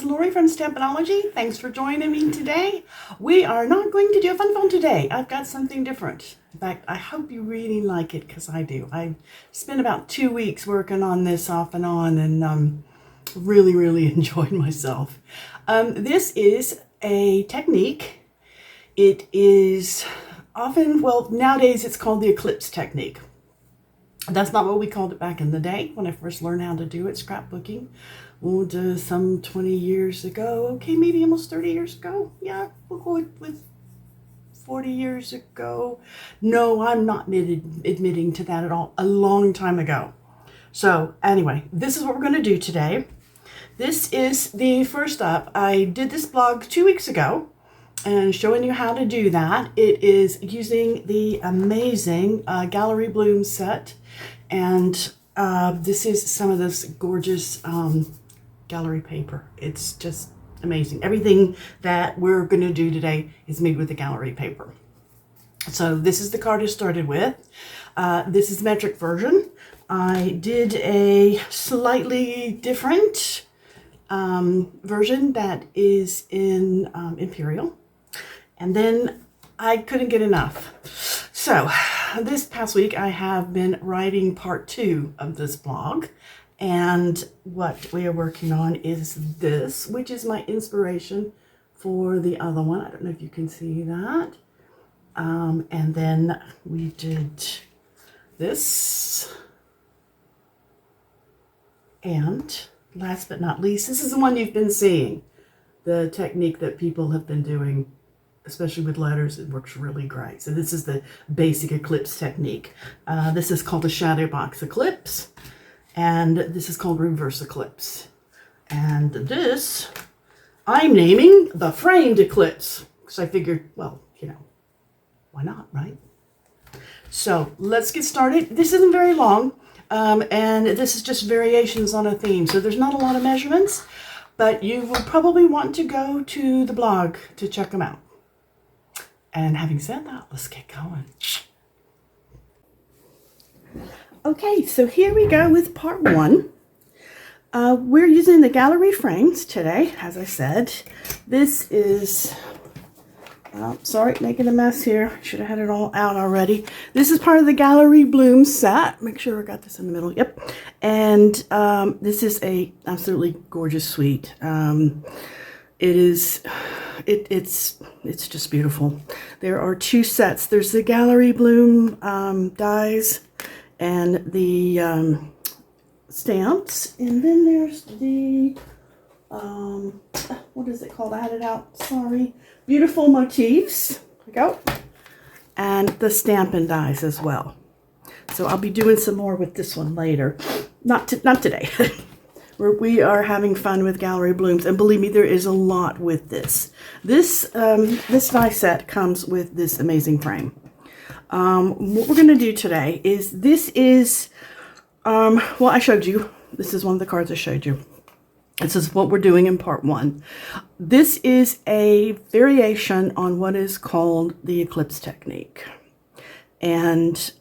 Lori from Stampinology. Thanks for joining me today. We are not going to do a fun phone today. I've got something different. In fact, I hope you really like it because I do. I spent about 2 weeks working on this off and on and really enjoyed myself. This is a technique. It is often, well, nowadays it's called the Eclipse technique. That's not what we called it back in the day when I first learned how to do it, scrapbooking. Some 20 years ago. Okay, maybe almost 30 years ago. Yeah, we'll go with 40 years ago. No, I'm not admitting to that at all. A long time ago. So anyway, this is what we're going to do today. This is the first up. I did this blog 2 weeks ago and showing you how to do that. It is using the amazing Gallery Bloom set, and this is some of this gorgeous gallery paper. It's just amazing. Everything that we're going to do today is made with the gallery paper. So this is the card I started with. This is metric version. I did a slightly different version that is in Imperial. And then I couldn't get enough. So this past week I have been writing part 2 of this blog. And what we are working on is this, which is my inspiration for the other one. I don't know if you can see that. And then we did this. And last but not least, this is the one you've been seeing. The technique that people have been doing, especially with letters. It works really great. So this is the basic Eclipse technique. This is called a shadow box eclipse. And this is called reverse eclipse. And this, I'm naming the framed eclipse. Because I figured, well, you know, why not, right? So let's get started. This isn't very long. And this is just variations on a theme. So there's not a lot of measurements. But you will probably want to go to the blog to check them out. And having said that, let's get going. Okay, so here we go with part 1. We're using the gallery frames today, as I said. This is, sorry, making a mess here. Should have had it all out already. This is part of the Gallery Bloom set. Make sure I got this in the middle. Yep. And this is a absolutely gorgeous suite. It's just beautiful. There are 2 sets. There's the Gallery Bloom dies and the stamps, and then there's the what is it called? I had it out. Sorry. Beautiful motifs. There we go. And the Stampin' dies as well. So I'll be doing some more with this one later. Not today. We are having fun with Gallery Blooms, and believe me, there is a lot with this. This die set comes with this amazing frame. What we're going to do today is, this is, well, I showed you. This is one of the cards I showed you. This is what we're doing in part 1. This is a variation on what is called the Eclipse technique. And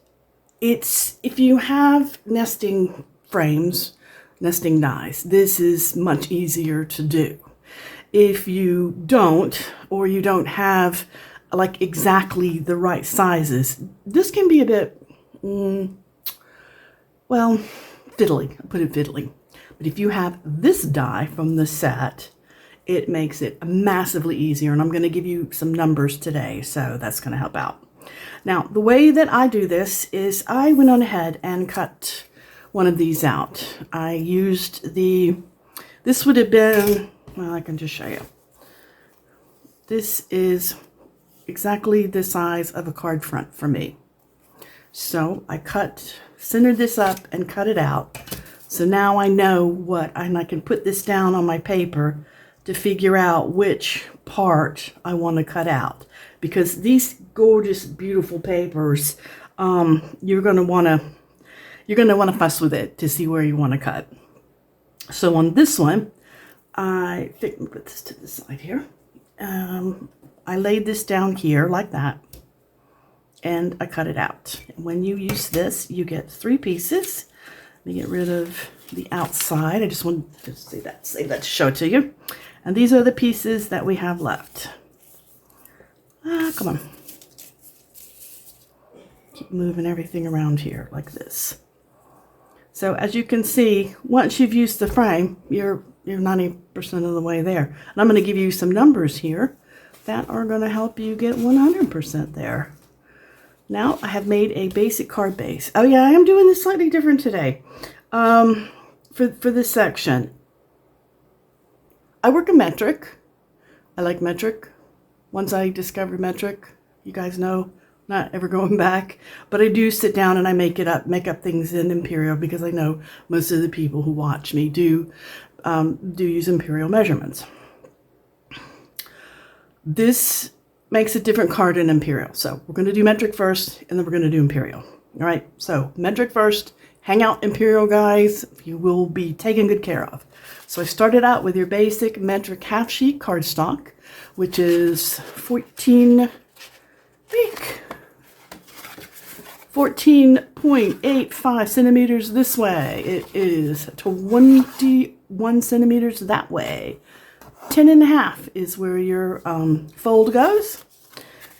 it's, if you have nesting frames, nesting dies, this is much easier to do. If you don't, or you don't have like exactly the right sizes, this can be a bit, well, fiddly. I'll put it fiddly. But if you have this die from the set, it makes it massively easier. And I'm going to give you some numbers today, so that's going to help out. Now, the way that I do this is I went on ahead and cut one of these out. I used this would have been, well, I can just show you. This is exactly the size of a card front for me. So I centered this up and cut it out. So now I know and I can put this down on my paper to figure out which part I want to cut out. Because these gorgeous, beautiful papers, you're going to want to fuss with it to see where you want to cut. So on this one, I think, let me put this to the side here. I laid this down here like that, and I cut it out. When you use this, you get 3 pieces. Let me get rid of the outside. I just wanted to save that to show it to you. And these are the pieces that we have left. Come on. Keep moving everything around here like this. So as you can see, once you've used the frame, you're 90% of the way there. And I'm going to give you some numbers here that are going to help you get 100% there. Now I have made a basic card base. Oh yeah, I am doing this slightly different today. For this section, I work in metric. I like metric. Once I discovered metric, you guys know, not ever going back. But I do sit down and I make up things in imperial, because I know most of the people who watch me do use imperial measurements. This makes a different card in imperial. So we're going to do metric first, and then we're going to do imperial. All right, so metric first. Hang out, imperial guys. You will be taken good care of. So I started out with your basic metric half sheet cardstock, which is 14.85 centimeters this way. It is 21 centimeters that way. 10.5 is where your fold goes.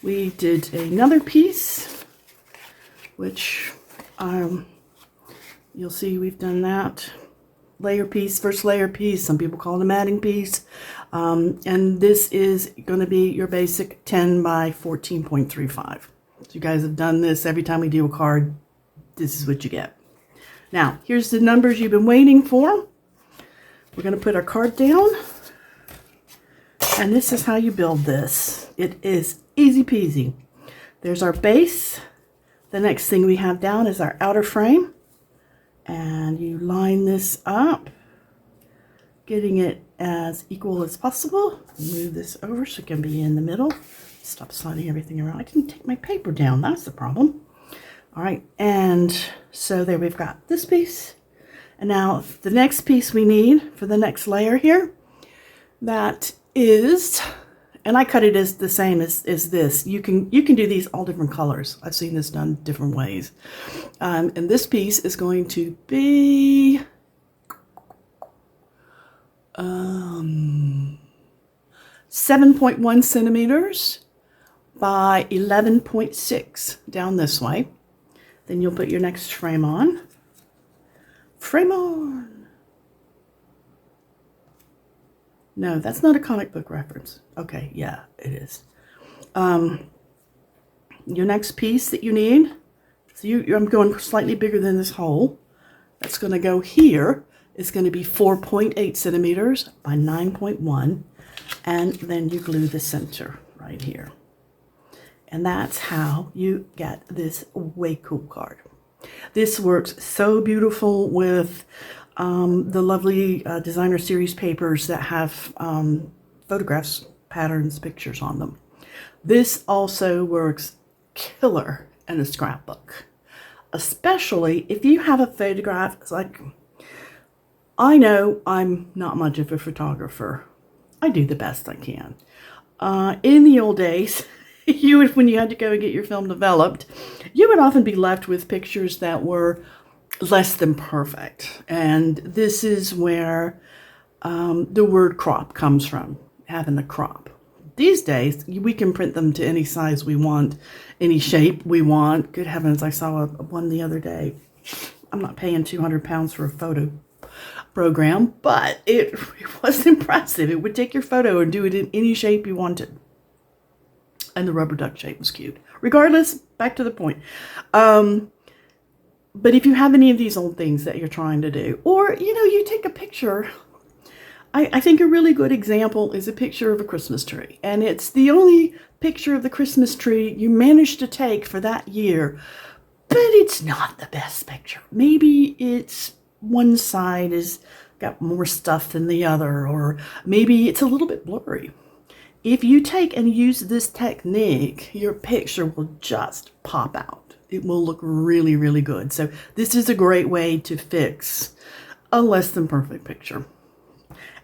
We did another piece, which you'll see we've done that. Layer piece, first layer piece. Some people call it a matting piece. And this is going to be your basic 10 by 14.35. So you guys have done this every time we do a card. This is what you get. Now, here's the numbers you've been waiting for. We're going to put our card down. And this is how you build this. It is easy peasy. There's our base. The next thing we have down is our outer frame. And you line this up, getting it as equal as possible. Move this over so it can be in the middle. Stop sliding everything around. I didn't take my paper down. That's the problem. All right, and so there we've got this piece. And now the next piece we need for the next layer here, that is, and I cut it as the same as this. You can do these all different colors. I've seen this done different ways. And this piece is going to be 7.1 centimeters by 11.6 down this way. Then you'll put your next frame on. Frame on. No, that's not a comic book reference. Okay, yeah, it is. Your next piece that you need, so I'm going slightly bigger than this hole. That's going to go here. It's going to be 4.8 centimeters by 9.1. And then you glue the center right here. And that's how you get this way cool card. This works so beautiful with the lovely designer series papers that have photographs, patterns, pictures on them. This also works killer in a scrapbook, especially if you have a photograph. It's like, I know I'm not much of a photographer. I do the best I can. In the old days, when you had to go and get your film developed, you would often be left with pictures that were less than perfect. And this is where the word crop comes from, having the crop. These days, we can print them to any size we want, any shape we want. Good heavens, I saw one the other day. I'm not paying 200 pounds for a photo program, but it was impressive. It would take your photo and do it in any shape you wanted. And the rubber duck shape was cute. Regardless, back to the point. But if you have any of these old things that you're trying to do, or, you take a picture. I think a really good example is a picture of a Christmas tree. And it's the only picture of the Christmas tree you managed to take for that year. But it's not the best picture. Maybe it's one side has got more stuff than the other, or maybe it's a little bit blurry. If you take and use this technique, your picture will just pop out. It will look really, really good. So this is a great way to fix a less than perfect picture.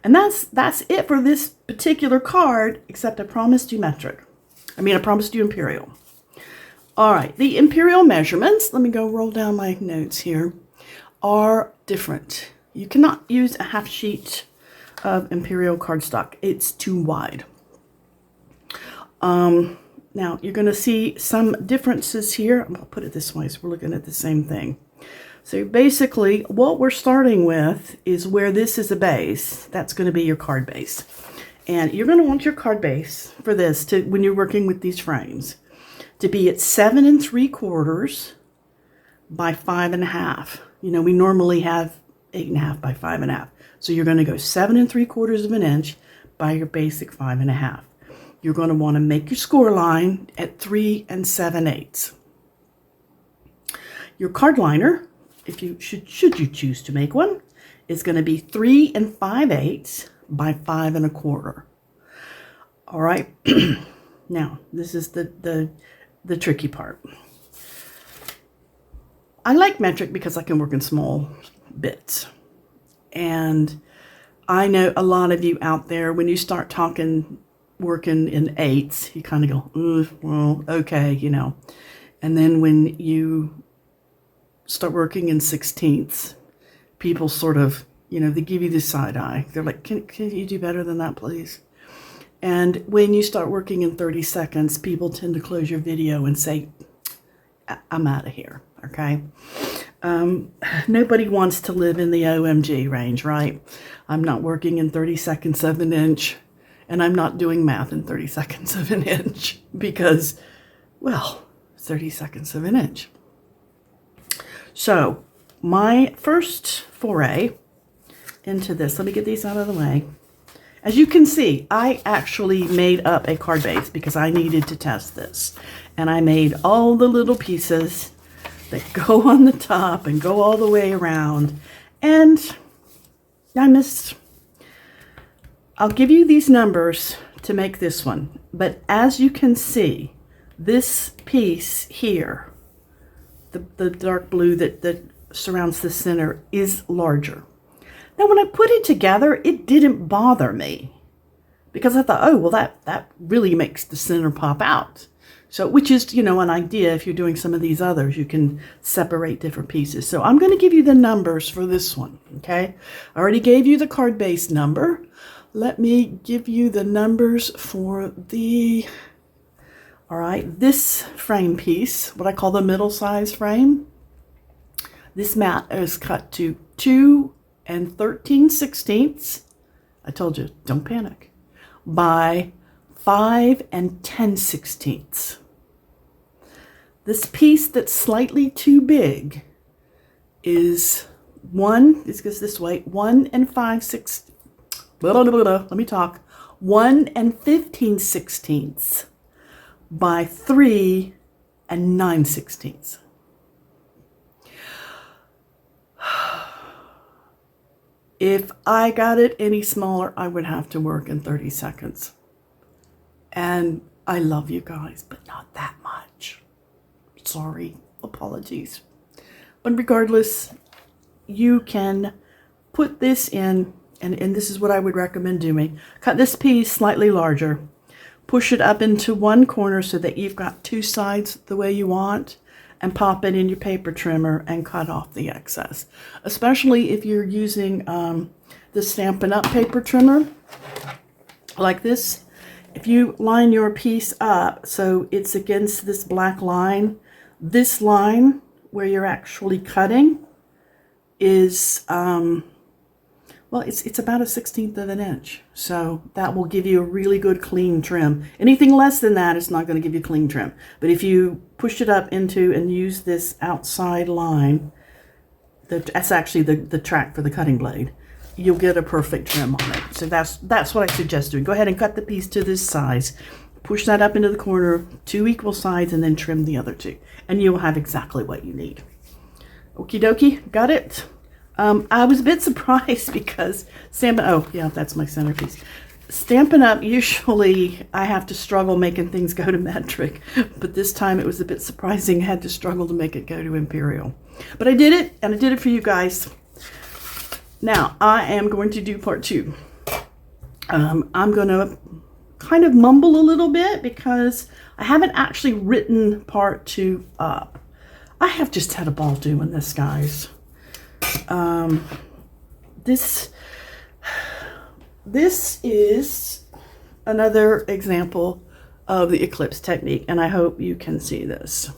And that's it for this particular card, except I promised you metric. I promised you imperial. All right, the imperial measurements, let me go roll down my notes here, are different. You cannot use a half sheet of Imperial cardstock. It's too wide. Now you're going to see some differences here. I'll put it this way so we're looking at the same thing. So basically what we're starting with is where this is a base. That's going to be your card base. And you're going to want your card base for this to, when you're working with these frames, to be at 7 3/4 by 5 1/2. You know, we normally have 8 1/2 by 5 1/2. So you're going to go 7 3/4 of an inch by your basic 5 1/2. You're going to want to make your score line at 3 7/8. Your card liner, if you should you choose to make one, is going to be 3 5/8 by 5 1/4. All right. Now, this is the tricky part. I like metric because I can work in small bits. And I know a lot of you out there, when you start working in 8s, you kind of go, well, okay, you know. And then when you start working in 16ths, people sort of, you know, they give you the side eye. They're like, can you do better than that, please? And when you start working in 32nds, people tend to close your video and say, I'm out of here, okay? Nobody wants to live in the OMG range, right? I'm not working in 32nds of an inch, and I'm not doing math in 32nds of an inch because, well, 32nds of an inch. So my first foray into this, let me get these out of the way. As you can see, I actually made up a card base because I needed to test this. And I made all the little pieces that go on the top and go all the way around. And I'll give you these numbers to make this one. But as you can see, this piece here, the dark blue that surrounds the center, is larger. Now, when I put it together, it didn't bother me because I thought, oh, well, that really makes the center pop out. So, which is, you know, an idea. If you're doing some of these others, you can separate different pieces. So I'm going to give you the numbers for this one, okay? I already gave you the card base number. Let me give you the numbers for the, all right, this frame piece, what I call the middle size frame. This mat is cut to 2 13/16. I told you, don't panic. By 5 10/16. This piece that's slightly too big is it goes this way, 1 5/16. Let me talk. 1 15/16 by 3 9/16. If I got it any smaller, I would have to work in 30 seconds. And I love you guys, but not that much. Sorry, apologies. But regardless, you can put this in, and this is what I would recommend doing. Cut this piece slightly larger. Push it up into one corner so that you've got 2 sides the way you want, and pop it in your paper trimmer and cut off the excess. Especially if you're using the Stampin' Up! Paper trimmer, like this. If you line your piece up so it's against this black line, this line where you're actually cutting is, well, it's about 1/16 of an inch. So that will give you a really good clean trim. Anything less than that is not going to give you clean trim. But if you push it up into and use this outside line, that's actually the track for the cutting blade, you'll get a perfect trim on it. So that's what I suggest doing. Go ahead and cut the piece to this size. Push that up into the corner, 2 equal sides, and then trim the other 2. And you'll have exactly what you need. Okie dokie, got it? I was a bit surprised because oh yeah, that's my centerpiece. Stampin' Up! Usually I have to struggle making things go to metric, but this time it was a bit surprising. I had to struggle to make it go to Imperial. But I did it, and I did it for you guys. Now, I am going to do part 2. I'm going to kind of mumble a little bit because I haven't actually written part 2 up. I have just had a ball doing this, guys. this is another example of the Eclipse technique, and I hope you can see this.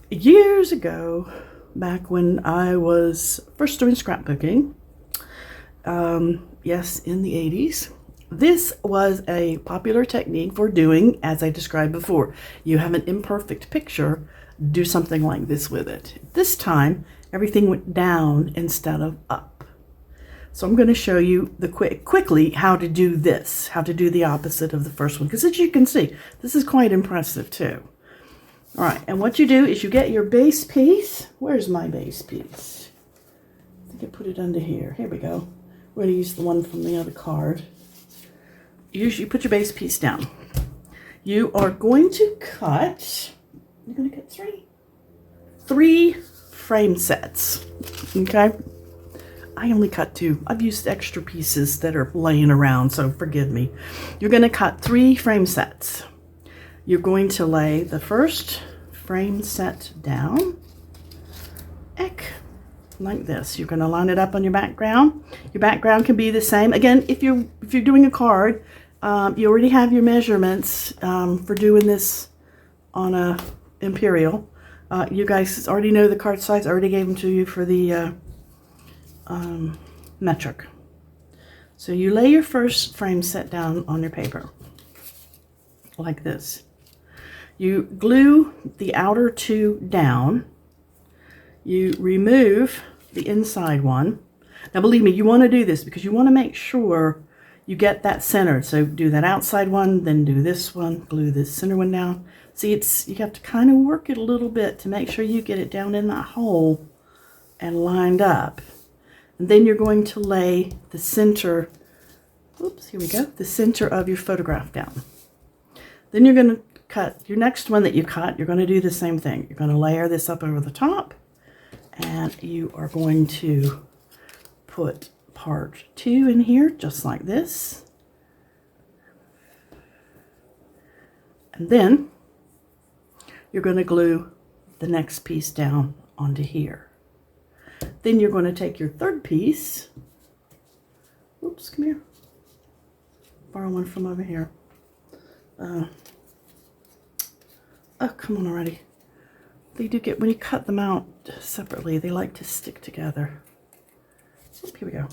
Years ago, back when I was first doing scrapbooking, yes, in the 80s, this was a popular technique for doing, as I described before. You have an imperfect picture, do something like this with it. This time, everything went down instead of up. So I'm going to show you quickly how to do this, how to do the opposite of the first one, because as you can see, this is quite impressive too. All right, and what you do is you get your base piece. Where's my base piece? I think I put it under here. Here we go. We're going to use the one from the other card. You put your base piece down. You are going to cut, you're going to cut three frame sets, okay? I only cut 2. I've used extra pieces that are laying around, so forgive me. You're going to cut 3 frame sets. You're going to lay the first frame set down, like this. You're going to line it up on your background. Your background can be the same. Again, if you're doing a card, you already have your measurements for doing this on a imperial. You guys already know the card size. I already gave them to you for the metric. So you lay your first frame set down on your paper like this. You glue the outer 2 down. You remove the inside one. Now believe me, you want to do this because you want to make sure you get that centered. So do that outside one, then do this one, glue this center one down. See, you have to kind of work it a little bit to make sure you get it down in that hole and lined up. And then you're going to lay the center, oops, here we go, the center of your photograph down. Then you're going to cut your next one that you cut. You're going to do the same thing. You're going to layer this up over the top, and you are going to put part 2 in here just like this. And then you're going to glue the next piece down onto here. Then you're going to take your third piece. Oops, come here. Borrow one from over here. Oh, come on already. They do get, when you cut them out separately, they like to stick together. Oop, here we go.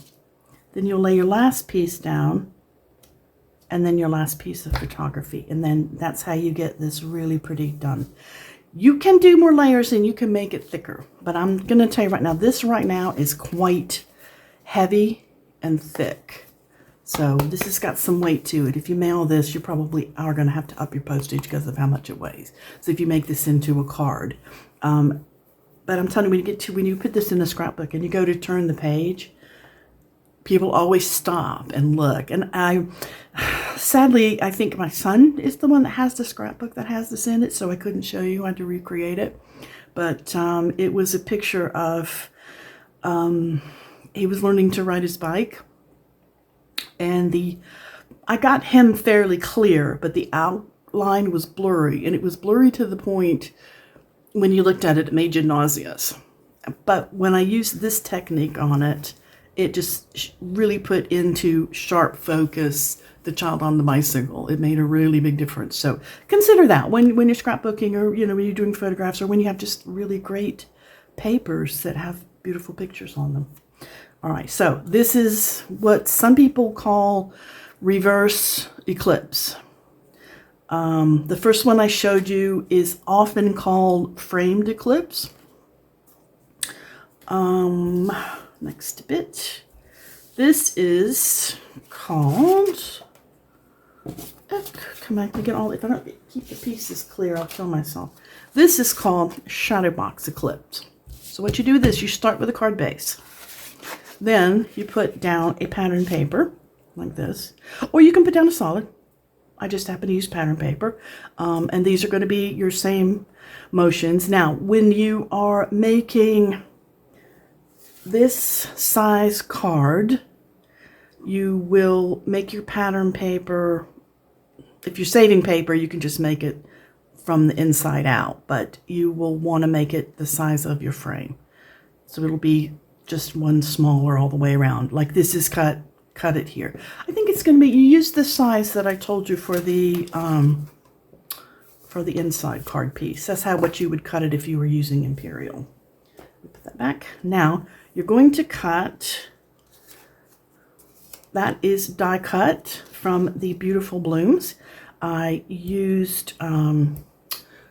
Then you'll lay your last piece down, and then your last piece of photography. And then that's how you get this really pretty done. You can do more layers and you can make it thicker, but I'm going to tell you right now, this right now is quite heavy and thick. So this has got some weight to it. If you mail this, you probably are going to have to up your postage because of how much it weighs. So if you make this into a card, but I'm telling you, when you put this in a scrapbook and you go to turn the page, people always stop and look. And sadly, I think my son is the one that has the scrapbook that has this in it, so I couldn't show you. I had to recreate it. But it was a picture of, he was learning to ride his bike. And I got him fairly clear, but the outline was blurry. And it was blurry to the point, when you looked at it, it made you nauseous. But when I used this technique on it, it just really put into sharp focus the child on the bicycle. It made a really big difference. So consider that when you're scrapbooking, or when you're doing photographs, or when you have just really great papers that have beautiful pictures on them. All right, so this is what some people call reverse eclipse. The first one I showed you is often called framed eclipse. Next bit. This is called, come on, get all, if I don't keep the pieces clear, I'll kill myself. This is called shadow box eclipse. So what you do is this, you start with a card base. Then you put down a pattern paper like this, or you can put down a solid. I just happen to use pattern paper. And these are going to be your same motions. Now, when you are making this size card, you will make your pattern paper. If you're saving paper, you can just make it from the inside out, but you will want to make it the size of your frame. So it'll be just one smaller all the way around. Like this is cut cut it here. I think it's going to be, you use the size that I told you for the inside card piece. That's what you would cut it if you were using Imperial. Put that back. Now you're going to cut, that is die cut from the Beautiful Blooms. I used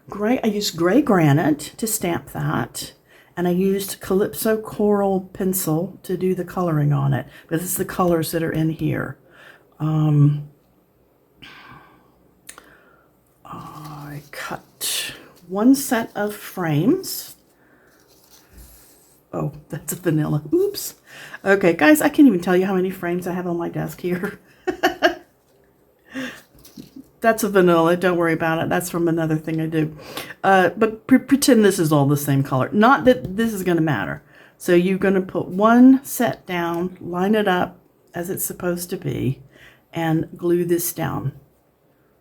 gray granite to stamp that. And I used Calypso Coral pencil to do the coloring on it. Because it's the colors that are in here. I cut one set of frames. Oh, that's a vanilla. Oops. Okay, guys, I can't even tell you how many frames I have on my desk here. That's a vanilla. Don't worry about it. That's from another thing I do. But pretend this is all the same color. Not that this is going to matter. So you're going to put one set down, line it up as it's supposed to be, and glue this down.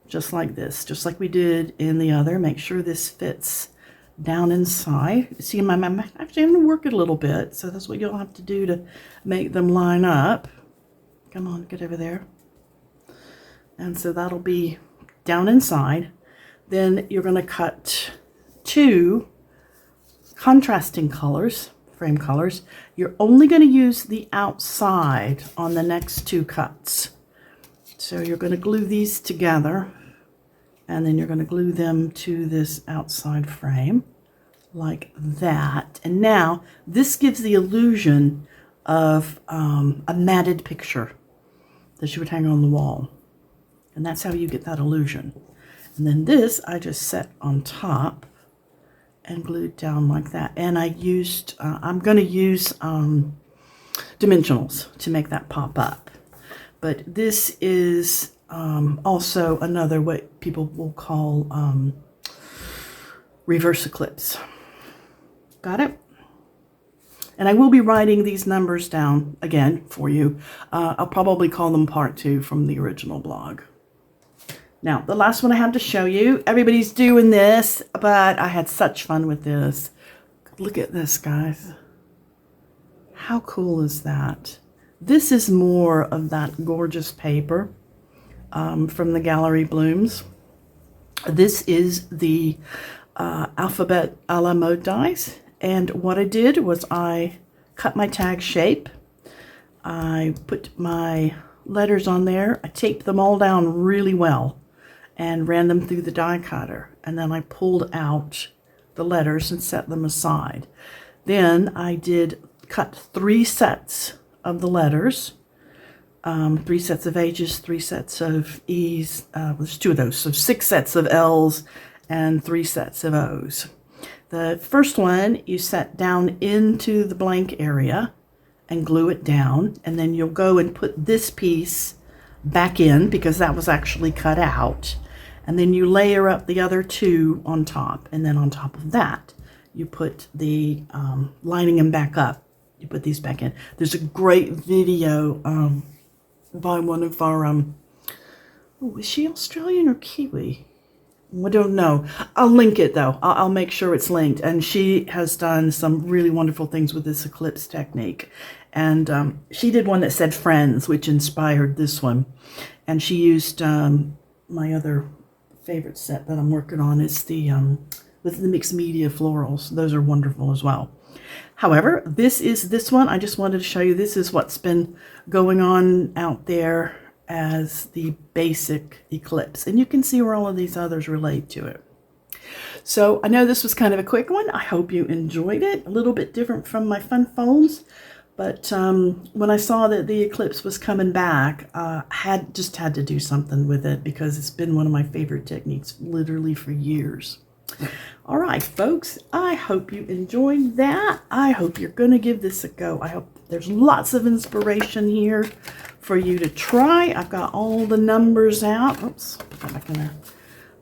Just like this. Just like we did in the other. Make sure this fits down inside. See, I'm actually having to work it a little bit. So that's what you'll have to do to make them line up. Come on, get over there. And so that'll be down inside. Then you're going to cut two contrasting colors, frame colors. You're only going to use the outside on the next two cuts. So you're going to glue these together, and then you're going to glue them to this outside frame like that. And now this gives the illusion of a matted picture that you would hang on the wall. And that's how you get that illusion. And then this I just set on top and glued down like that. And I used, I'm going to use dimensionals to make that pop up. But this is also another, what people will call reverse eclipse. Got it? And I will be writing these numbers down again for you. I'll probably call them part 2 from the original blog. Now, the last one I have to show you. Everybody's doing this, but I had such fun with this. Look at this, guys. How cool is that? This is more of that gorgeous paper from the Gallery Blooms. This is the Alphabet a la Mode dies. And what I did was I cut my tag shape. I put my letters on there. I taped them all down really well and ran them through the die cutter. And then I pulled out the letters and set them aside. Then I did cut 3 sets of the letters, 3 sets of H's, 3 sets of E's. There's 2 of those, so 6 sets of L's and 3 sets of O's. The first one you set down into the blank area and glue it down, and then you'll go and put this piece back in because that was actually cut out, and then you layer up the other 2 on top, and then on top of that you put the lining them back up. You put these back in. There's a great video by one of our oh, is she Australian or Kiwi? I don't know. I'll link it though. I'll make sure it's linked. And she has done some really wonderful things with this eclipse technique. And she did one that said friends, which inspired this one. And she used my other favorite set that I'm working on is the with the mixed media florals. Those are wonderful as well. However, this one. I just wanted to show you. This is what's been going on out there as the basic eclipse, and you can see where all of these others relate to it. So I know this was kind of a quick one. I hope you enjoyed it. A little bit different from my fun folds, but when I saw that the eclipse was coming back, had to do something with it because it's been one of my favorite techniques literally for years. All right, folks, I hope you enjoyed that. I hope you're going to give this a go. I hope there's lots of inspiration here for you to try. I've got all the numbers out. Oops, put back in there.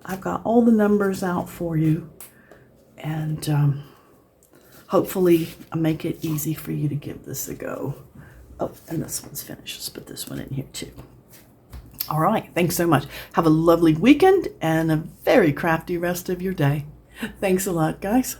I've got all the numbers out for you, and hopefully I'll make it easy for you to give this a go. Oh, and this one's finished. Let's put this one in here too. All right, thanks so much. Have a lovely weekend and a very crafty rest of your day. Thanks a lot, guys.